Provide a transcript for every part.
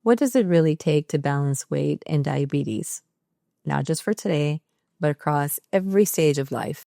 What does it really take to balance weight and diabetes? Not just for today, but across every stage of life.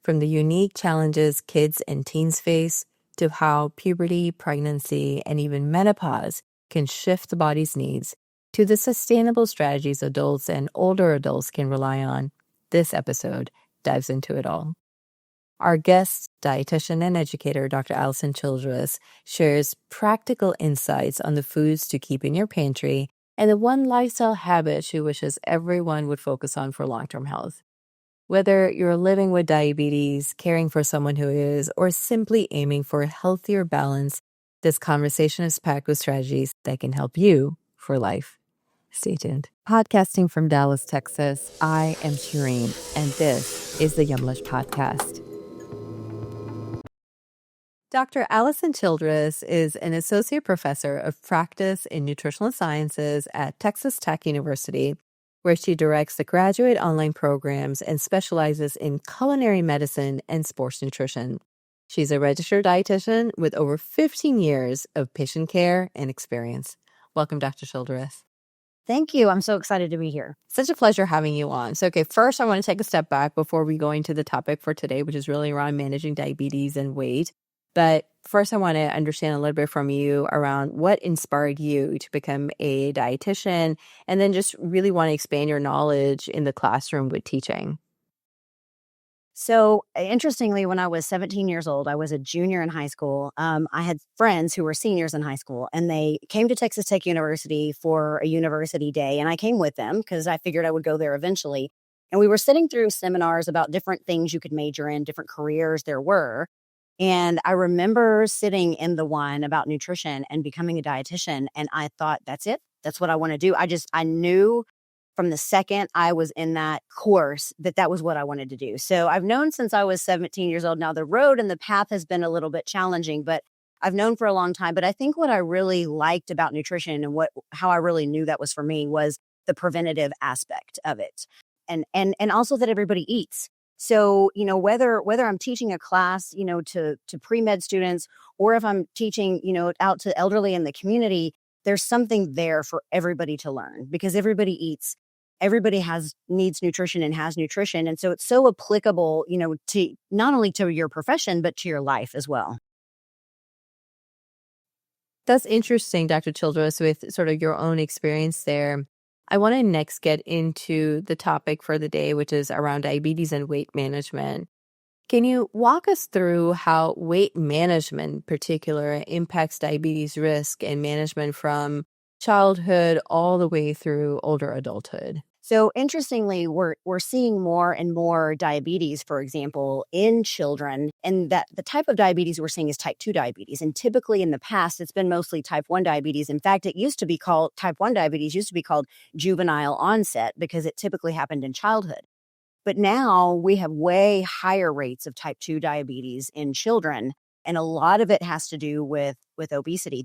From the unique challenges kids and teens face to how puberty, pregnancy, and even menopause can shift the body's needs, to the sustainable strategies adults and older adults can rely on, this episode dives into it all. Our guest, dietitian and educator, Dr. Allison Childress, shares practical insights on the foods to keep in your pantry and the one lifestyle habit she wishes everyone would focus on for long-term health. Whether you're living with diabetes, caring for someone who is, or simply aiming for a healthier balance, this conversation is packed with strategies that can help you for life. Stay tuned. Podcasting from Dallas, Texas, I am Shireen, and this is the Yumlish Podcast. Dr. Allison Childress is an associate professor of practice in nutritional sciences at Texas Tech University, where she directs the graduate online programs and specializes in culinary medicine and sports nutrition. She's a registered dietitian with over 15 years of patient care and experience. Welcome, Dr. Childress. Thank you. I'm so excited to be here. Such a pleasure having you on. So, first I want to take a step back before we go into the topic for today, which is really around managing diabetes and weight. But first, I want to understand a little bit from you around what inspired you to become a dietitian, and then just really want to expand your knowledge in the classroom with teaching. So interestingly, when I was 17 years old, I was a junior in high school. I had friends who were seniors in high school, and they came to Texas Tech University for a university day. And I came with them because I figured I would go there eventually. And we were sitting through seminars about different things you could major in, different careers there were. And I remember sitting in the one about nutrition and becoming a dietitian. And I thought, that's it. That's what I want to do. I knew from the second I was in that course that was what I wanted to do. So I've known since I was 17 years old. Now the road and the path has been a little bit challenging, but I've known for a long time. But I think what I really liked about nutrition and how I really knew that was for me was the preventative aspect of it. And also that everybody eats. So, whether I'm teaching a class, to pre-med students, or if I'm teaching, out to elderly in the community, there's something there for everybody to learn because everybody eats. Everybody needs nutrition and has nutrition. And so it's so applicable, to not only to your profession, but to your life as well. That's interesting, Dr. Childress, with sort of your own experience there. I want to next get into the topic for the day, which is around diabetes and weight management. Can you walk us through how weight management in particular impacts diabetes risk and management from childhood all the way through older adulthood? So interestingly, we're seeing more and more diabetes, for example, in children, and that the type of diabetes we're seeing is type 2 diabetes. And typically in the past, it's been mostly type 1 diabetes. In fact, type 1 diabetes used to be called juvenile onset because it typically happened in childhood. But now we have way higher rates of type 2 diabetes in children. And a lot of it has to do with obesity.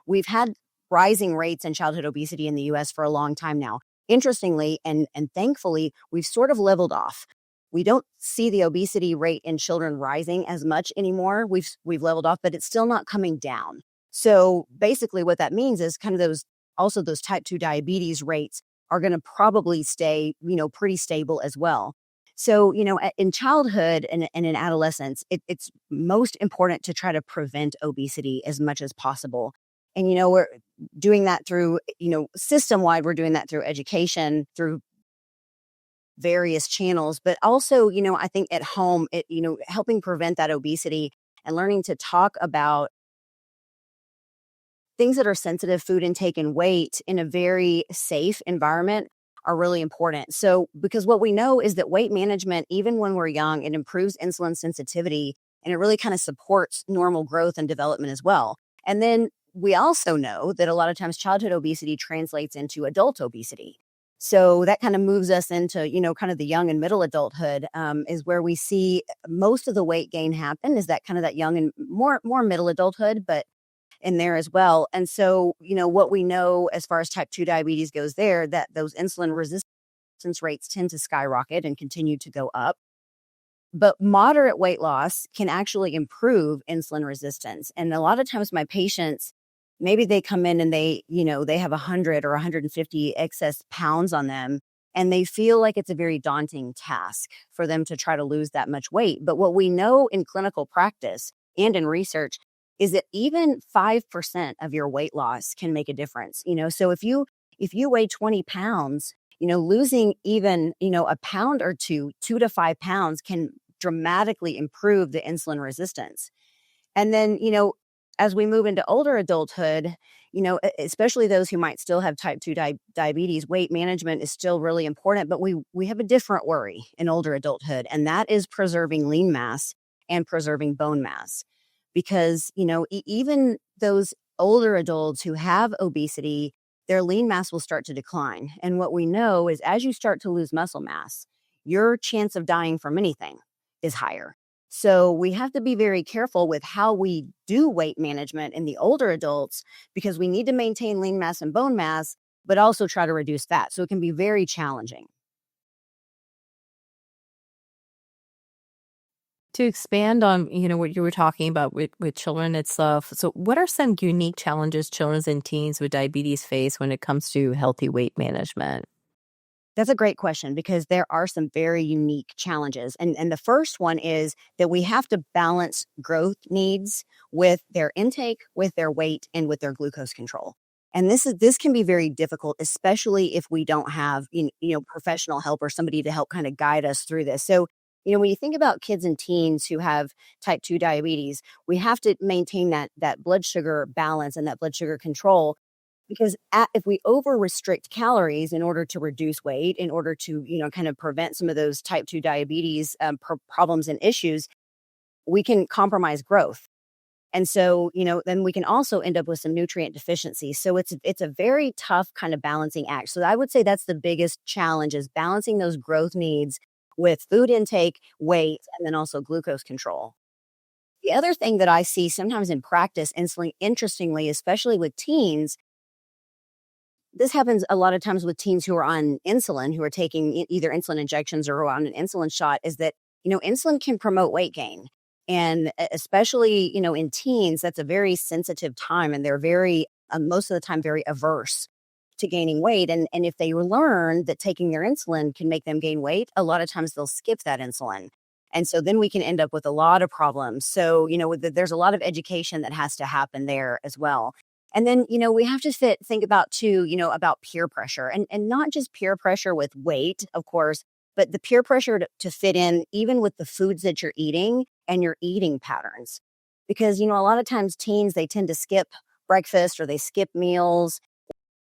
We've had rising rates in childhood obesity in the US for a long time now. Interestingly, and thankfully, we've sort of leveled off. We don't see the obesity rate in children rising as much anymore. We've leveled off, but it's still not coming down. So basically what that means is kind of those type 2 diabetes rates are going to probably stay, pretty stable as well. So, in childhood and in adolescence, it's most important to try to prevent obesity as much as possible. And, we're doing that through, system-wide, we're doing that through education, through various channels, but also, I think at home, helping prevent that obesity and learning to talk about things that are sensitive food intake and weight in a very safe environment are really important. So, because what we know is that weight management, even when we're young, it improves insulin sensitivity and it really kind of supports normal growth and development as well. And then we also know that a lot of times childhood obesity translates into adult obesity. So that kind of moves us into, kind of the young and middle adulthood is where we see most of the weight gain happen, is that kind of that young and more middle adulthood, but in there as well. And so, what we know as far as type 2 diabetes goes there, that those insulin resistance rates tend to skyrocket and continue to go up. But moderate weight loss can actually improve insulin resistance. And a lot of times my patients maybe they come in and they have 100 or 150 excess pounds on them, and they feel like it's a very daunting task for them to try to lose that much weight. But what we know in clinical practice and in research is that even 5% of your weight loss can make a difference. So if you weigh 20 pounds, losing even, a pound or two, 2 to 5 pounds can dramatically improve the insulin resistance. And then, as we move into older adulthood, especially those who might still have type 2 diabetes, weight management is still really important. But we have a different worry in older adulthood, and that is preserving lean mass and preserving bone mass. Because, even those older adults who have obesity, their lean mass will start to decline. And what we know is as you start to lose muscle mass, your chance of dying from anything is higher. So we have to be very careful with how we do weight management in the older adults because we need to maintain lean mass and bone mass, but also try to reduce fat. So it can be very challenging. To expand on, what you were talking about with children itself. So what are some unique challenges children and teens with diabetes face when it comes to healthy weight management? That's a great question because there are some very unique challenges. And the first one is that we have to balance growth needs with their intake, with their weight, and with their glucose control. And this can be very difficult, especially if we don't have professional help or somebody to help kind of guide us through this. So, when you think about kids and teens who have type 2 diabetes, we have to maintain that blood sugar balance and that blood sugar control because if we over restrict calories in order to reduce weight, in order to, kind of prevent some of those type 2 diabetes problems and issues, we can compromise growth. And so, then we can also end up with some nutrient deficiency. So it's a very tough kind of balancing act. So I would say that's the biggest challenge is balancing those growth needs with food intake, weight, and then also glucose control. The other thing that I see sometimes in practice, interestingly, especially with teens, this happens a lot of times with teens who are on insulin, who are taking either insulin injections or on an insulin shot, is that, insulin can promote weight gain. And especially, in teens, that's a very sensitive time and they're very, most of the time, very averse to gaining weight. And if they learn that taking their insulin can make them gain weight, a lot of times they'll skip that insulin. And so then we can end up with a lot of problems. So, there's a lot of education that has to happen there as well. And then, we have to think about too, about peer pressure and not just peer pressure with weight, of course, but the peer pressure to fit in even with the foods that you're eating and your eating patterns. Because, a lot of times teens, they tend to skip breakfast or they skip meals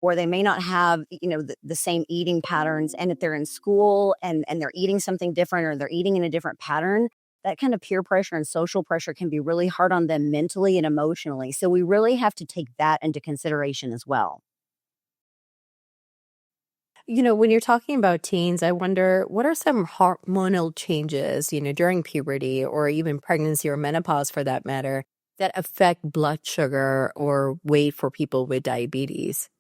or they may not have, the same eating patterns. And if they're in school and they're eating something different or they're eating in a different pattern, that kind of peer pressure and social pressure can be really hard on them mentally and emotionally. So we really have to take that into consideration as well. When you're talking about teens, I wonder what are some hormonal changes, during puberty or even pregnancy or menopause for that matter, that affect blood sugar or weight for people with diabetes?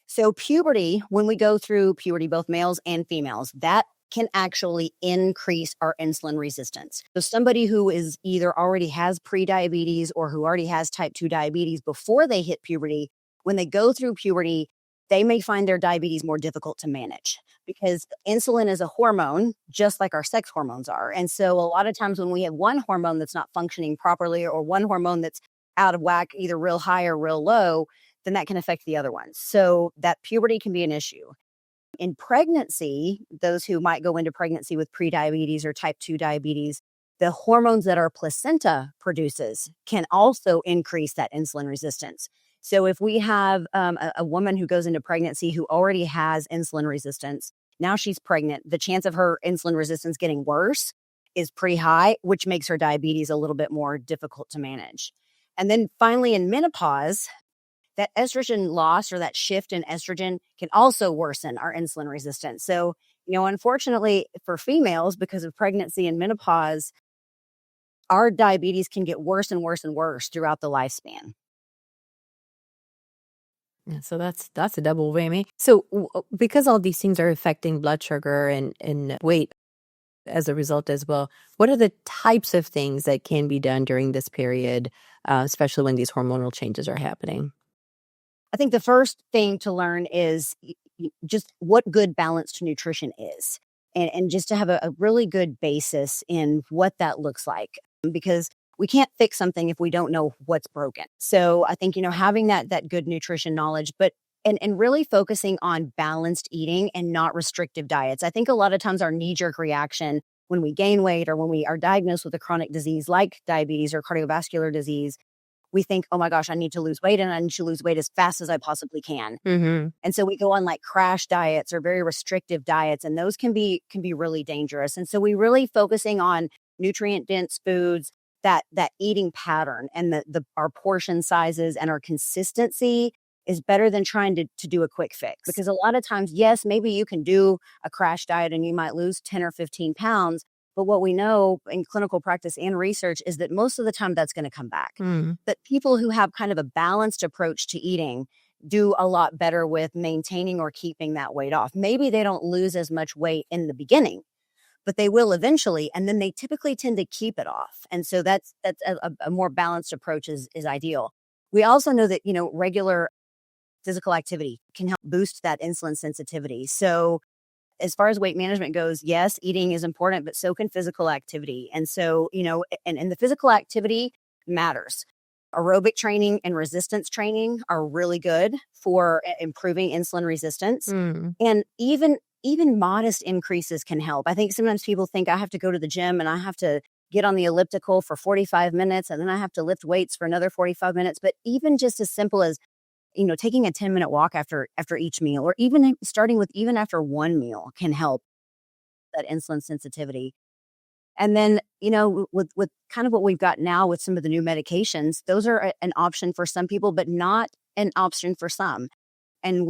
So puberty, when we go through puberty, both males and females, that can actually increase our insulin resistance. So somebody who is either already has pre-diabetes or who already has type 2 diabetes before they hit puberty, when they go through puberty, they may find their diabetes more difficult to manage because insulin is a hormone, just like our sex hormones are. And so a lot of times when we have one hormone that's not functioning properly or one hormone that's out of whack, either real high or real low, then that can affect the other ones. So that puberty can be an issue. In pregnancy, those who might go into pregnancy with prediabetes or type 2 diabetes, the hormones that our placenta produces can also increase that insulin resistance. So if we have a woman who goes into pregnancy who already has insulin resistance, now she's pregnant, the chance of her insulin resistance getting worse is pretty high, which makes her diabetes a little bit more difficult to manage. And then finally in menopause, that estrogen loss or that shift in estrogen can also worsen our insulin resistance. So, unfortunately for females, because of pregnancy and menopause, our diabetes can get worse and worse and worse throughout the lifespan. Yeah, so that's a double whammy. So because all these things are affecting blood sugar and weight as a result as well, what are the types of things that can be done during this period, especially when these hormonal changes are happening? I think the first thing to learn is just what good balanced nutrition is, and just to have a really good basis in what that looks like, because we can't fix something if we don't know what's broken. So I think, having that good nutrition knowledge, but and really focusing on balanced eating and not restrictive diets. I think a lot of times our knee-jerk reaction when we gain weight or when we are diagnosed with a chronic disease like diabetes or cardiovascular disease, we think, oh my gosh, I need to lose weight and I need to lose weight as fast as I possibly can. Mm-hmm. And so we go on like crash diets or very restrictive diets, and those can be really dangerous. And so we really focusing on nutrient dense foods, that eating pattern and our portion sizes and our consistency is better than trying to do a quick fix. Because a lot of times, yes, maybe you can do a crash diet and you might lose 10 or 15 pounds. But what we know in clinical practice and research is that most of the time that's going to come back. Mm. That people who have kind of a balanced approach to eating do a lot better with maintaining or keeping that weight off. Maybe they don't lose as much weight in the beginning, but they will eventually, and then they typically tend to keep it off. And so that's a more balanced approach is ideal. We also know that, regular physical activity can help boost that insulin sensitivity. So as far as weight management goes, yes, eating is important, but so can physical activity. And so, and the physical activity matters. Aerobic training and resistance training are really good for improving insulin resistance. Mm. And even modest increases can help. I think sometimes people think I have to go to the gym and I have to get on the elliptical for 45 minutes and then I have to lift weights for another 45 minutes. But even just as simple as taking a 10-minute walk after each meal, or even starting with even after one meal can help that insulin sensitivity. And then, with kind of what we've got now with some of the new medications, those are an option for some people, but not an option for some. And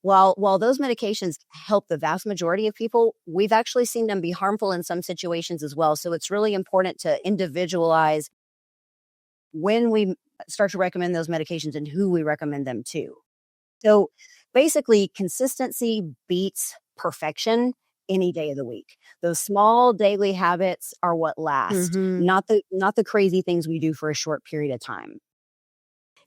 while those medications help the vast majority of people, we've actually seen them be harmful in some situations as well. So it's really important to individualize when we start to recommend those medications and who we recommend them to. So basically, consistency beats perfection any day of the week. Those small daily habits are what last, Mm-hmm. not the crazy things we do for a short period of time.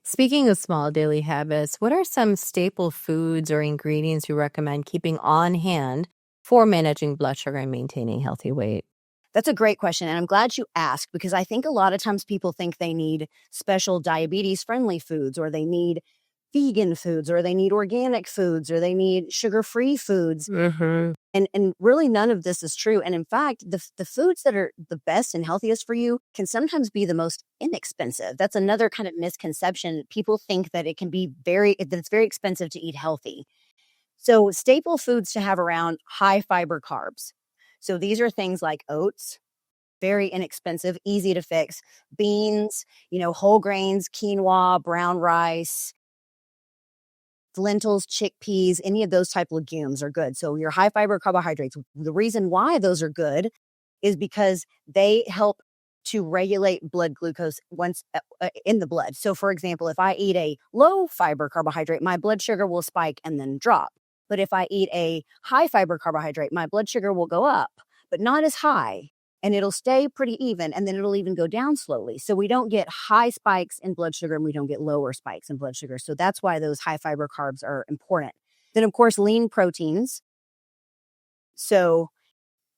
Speaking of small daily habits, what are some staple foods or ingredients you recommend keeping on hand for managing blood sugar and maintaining healthy weight? That's a great question. And I'm glad you asked, because I think a lot of times people think they need special diabetes friendly foods, or they need vegan foods, or they need organic foods, or they need sugar-free foods. Mm-hmm. And really none of this is true. And in fact, the foods that are the best and healthiest for you can sometimes be the most inexpensive. That's another kind of misconception. People think that it's very expensive to eat healthy. So staple foods to have around: high fiber carbs. So these are things like oats, very inexpensive, easy to fix; beans, whole grains, quinoa, brown rice, lentils, chickpeas, any of those type legumes are good. So your high fiber carbohydrates. The reason why those are good is because they help to regulate blood glucose once in the blood. So for example, if I eat a low fiber carbohydrate, my blood sugar will spike and then drop. But if I eat a high fiber carbohydrate, my blood sugar will go up, but not as high. And it'll stay pretty even, and then it'll even go down slowly. So we don't get high spikes in blood sugar and we don't get lower spikes in blood sugar. So that's why those high fiber carbs are important. Then, of course, lean proteins. So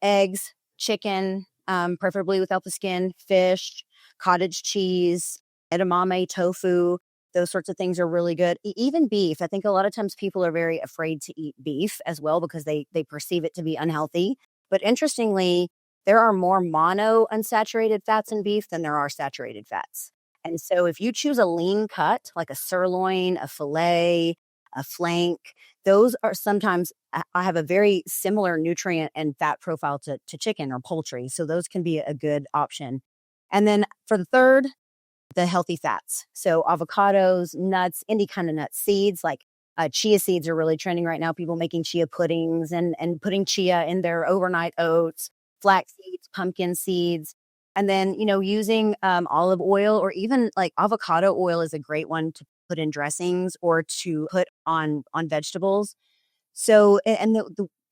eggs, chicken, preferably without the skin, fish, cottage cheese, edamame, tofu. Those sorts of things are really good. Even beef. I think a lot of times people are very afraid to eat beef as well because they perceive it to be unhealthy. But interestingly, there are more mono unsaturated fats in beef than there are saturated fats. And so if you choose a lean cut, like a sirloin, a filet, a flank, those are sometimes, I have a very similar nutrient and fat profile to chicken or poultry. So those can be a good option. And then for the third, the healthy fats. So avocados, nuts, any kind of nuts, seeds, like chia seeds are really trending right now. People making chia puddings and putting chia in their overnight oats, flax seeds, pumpkin seeds. And then, using olive oil, or even like avocado oil is a great one to put in dressings or to put on vegetables. So, and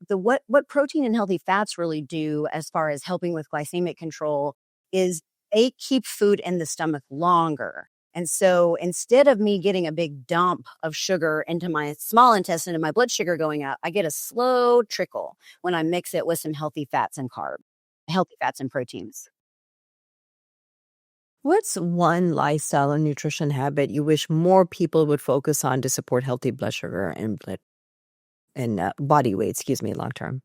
the what protein and healthy fats really do as far as helping with glycemic control is they keep food in the stomach longer. And so instead of me getting a big dump of sugar into my small intestine and my blood sugar going up, I get a slow trickle when I mix it with some healthy fats and proteins. What's one lifestyle or nutrition habit you wish more people would focus on to support healthy blood sugar and body weight, long term?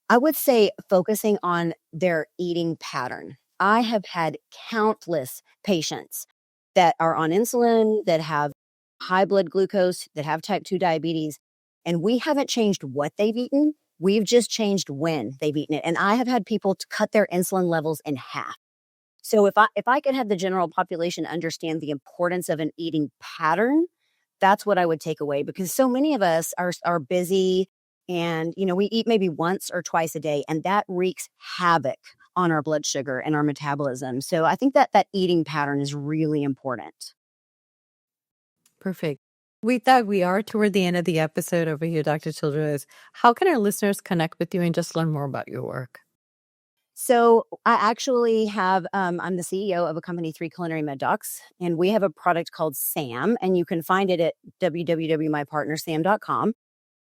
I would say focusing on their eating pattern. I have had countless patients that are on insulin, that have high blood glucose, that have type 2 diabetes, and we haven't changed what they've eaten. We've just changed when they've eaten it. And I have had people to cut their insulin levels in half. So if I could have the general population understand the importance of an eating pattern, that's what I would take away, because so many of us are busy, and we eat maybe once or twice a day, and that wreaks havoc on our blood sugar and our metabolism. So I think that eating pattern is really important. Perfect. With that, we are toward the end of the episode over here, Dr. Childress. How can our listeners connect with you and just learn more about your work? So I actually have, I'm the CEO of a company, 3 Culinary Med Docs, and we have a product called SAM, and you can find it at www.mypartnersam.com.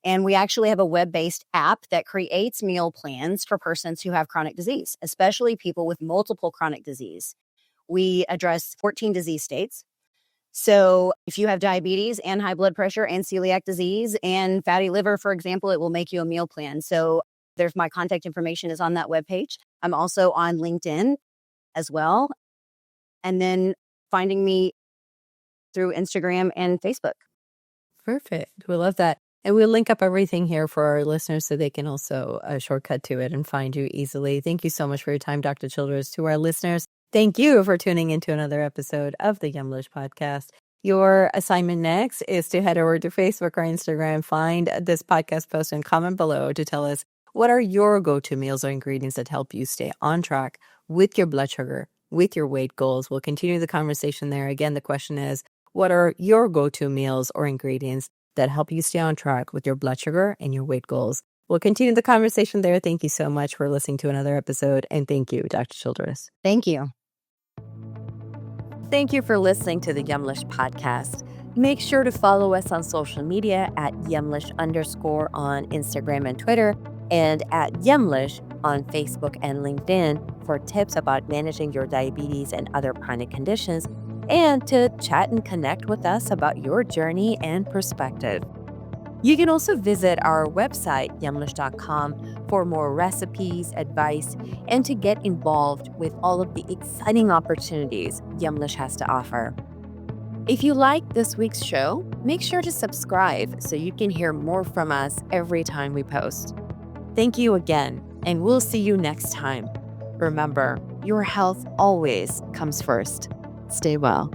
And we actually have a web-based app that creates meal plans for persons who have chronic disease, especially people with multiple chronic disease. We address 14 disease states. So if you have diabetes and high blood pressure and celiac disease and fatty liver, for example, it will make you a meal plan. So there's my contact information is on that webpage. I'm also on LinkedIn as well. And then finding me through Instagram and Facebook. Perfect. We love that. And we'll link up everything here for our listeners so they can also shortcut to it and find you easily. Thank you so much for your time, Dr. Childress. To our listeners, thank you for tuning into another episode of the Yumlish Podcast. Your assignment next is to head over to Facebook or Instagram, find this podcast post and comment below to tell us what are your go-to meals or ingredients that help you stay on track with your blood sugar, with your weight goals. We'll continue the conversation there. Again, the question is, what are your go-to meals or ingredients that help you stay on track with your blood sugar and your weight goals? We'll continue the conversation there. Thank you so much for listening to another episode. And thank you, Dr. Childress. Thank you. Thank you for listening to the Yumlish Podcast. Make sure to follow us on social media at Yumlish_ on Instagram and Twitter, and at Yumlish on Facebook and LinkedIn for tips about managing your diabetes and other chronic conditions, and to chat and connect with us about your journey and perspective. You can also visit our website, yumlish.com, for more recipes, advice, and to get involved with all of the exciting opportunities Yumlish has to offer. If you like this week's show, make sure to subscribe so you can hear more from us every time we post. Thank you again, and we'll see you next time. Remember, your health always comes first. Stay well.